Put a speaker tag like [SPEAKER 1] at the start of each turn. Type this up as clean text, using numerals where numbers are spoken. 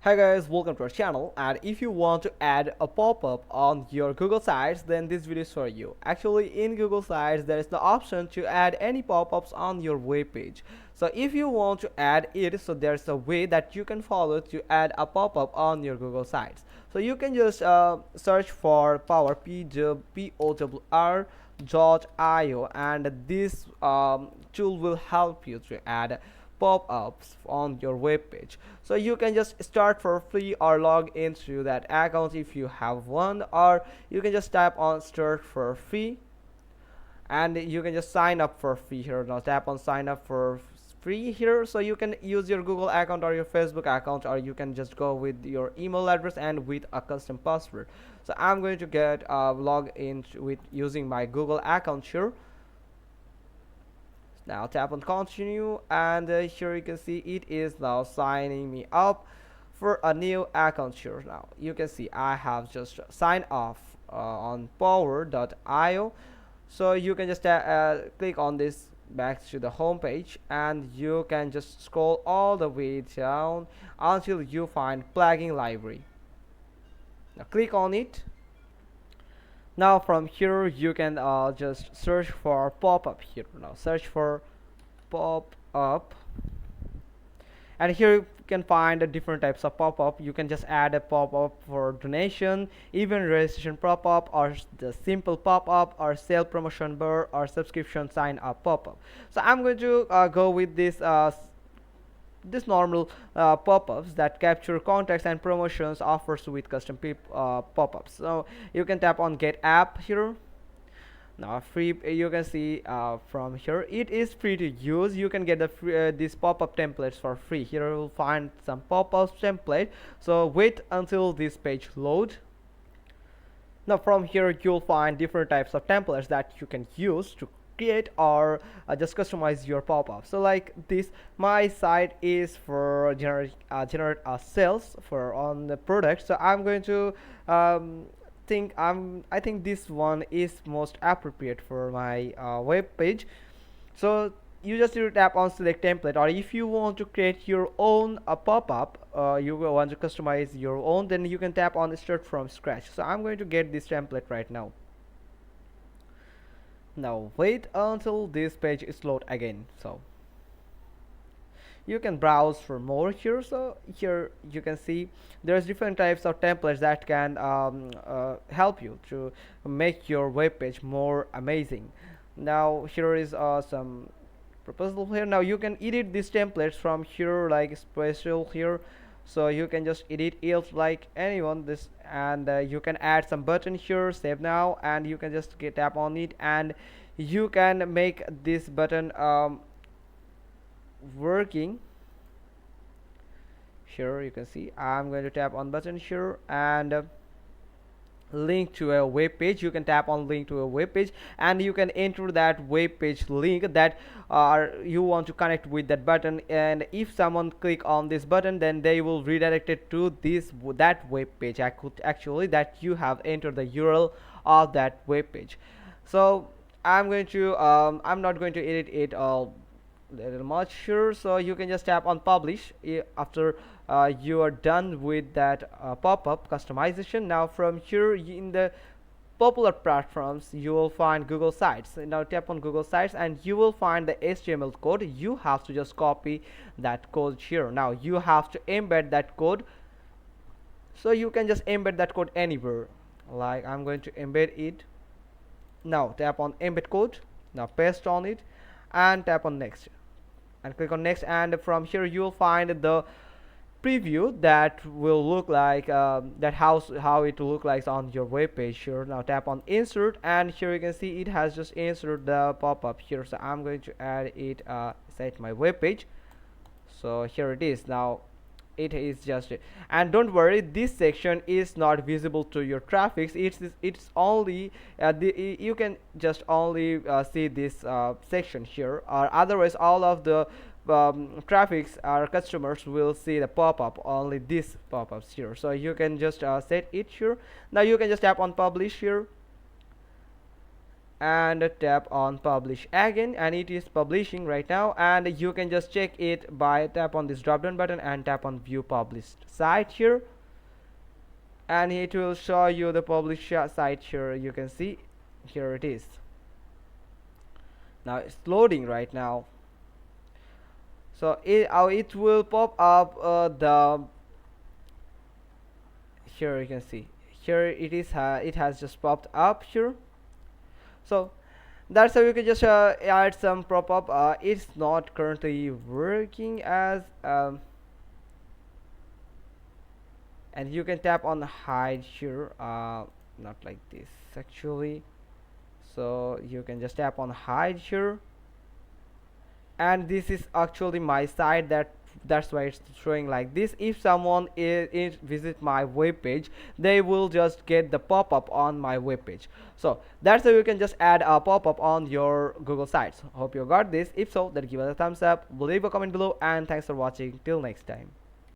[SPEAKER 1] Hi guys, welcome to our channel. And if you want to add a pop-up on your Google Sites, then this video is for you. Actually, in Google Sites there is the option to add any pop-ups on your web page. So if you want to add it, so there's a way that you can follow to add a pop-up on your Google Sites. So you can just search for power powr.io, and this tool will help you to add pop-ups on your web page. So you can just start for free or log into that account if you have one, or you can just tap on start for free and you can just sign up for free here. Now tap on sign up for free here, so you can use your Google account or your Facebook account, or you can just go with your email address and with a custom password. So I'm going to get log in with using my Google account here. Now tap on continue, and here you can see it is now signing me up for a new account here. Now you can see I have just signed off on power.io. So you can just click on this back to the home page, and you can just scroll all the way down until you find plugin library. Now click on it. Now from here you can just search for pop-up here. Now search for pop-up, and here you can find the different types of pop-up. You can just add a pop-up for donation, event registration pop-up, or the simple pop-up, or sale promotion bar, or subscription sign up pop-up. So I'm going to go with this normal pop-ups that capture contacts and promotions offers with custom pop-ups. So you can tap on get app here. Now free, you can see from here it is free to use. You can get the free, these pop-up templates for free. Here you will find some pop-up template, so wait until this page load. Now from here you'll find different types of templates that you can use to create or just customize your pop-up. So like this, my site is for generate sales for on the product, so I'm going to I think this one is most appropriate for my web page. So you just need to tap on select template, or if you want to create your own pop-up, you will want to customize your own, then you can tap on start from scratch. So I'm going to get this template right now. Now wait until this page is load again. So you can browse for more here. So here you can see there's different types of templates that can help you to make your web page more amazing. Now here is some proposal here. Now you can edit these templates from here, like special here. So you can just edit it like anyone this, and you can add some button here, save now, and you can just tap on it, and you can make this button working. Here you can see I'm going to tap on button here, and link to a web page. You can tap on link to a web page, and you can enter that web page link that you want to connect with that button, and if someone click on this button, then they will redirect it to that web page. I could actually that you have entered the URL of that web page. So I'm not going to edit it all little much here. So you can just tap on publish after you are done with that pop-up customization. Now from here in the popular platforms you will find Google Sites. Now tap on Google Sites, and you will find the HTML code. You have to just copy that code here. Now you have to embed that code, so you can just embed that code anywhere. Like I'm going to embed it. Now tap on embed code. Now paste on it and tap on next, and click on next, and from here you will find the preview that will look like how it will look like on your web page here. Now tap on insert, and here you can see it has just inserted the pop-up here. So I'm going to add it inside my web page. So here it is. Now it is just, and don't worry, this section is not visible to your traffic. It's only you can just only see this section here, or otherwise all of the traffics our customers will see the pop-up, only this pop-ups here. So you can just set it here. Now you can just tap on publish here, and tap on publish again, and it is publishing right now. And you can just check it by tap on this drop down button and tap on view published site here, and it will show you the published site here. You can see here it is. Now it's loading right now. So it will pop up the here you can see here it is, it has just popped up here. So that's how you can just add some pop-up. It's not currently working as and you can tap on hide here, not like this actually. So you can just tap on hide here, and this is actually my site, that's why it's showing like this. If someone is visit my web page, they will just get the pop-up on my web page. So that's how you can just add a pop-up on your Google sites. Hope you got this. If so, then give us a thumbs up, leave a comment below, and thanks for watching. Till next time.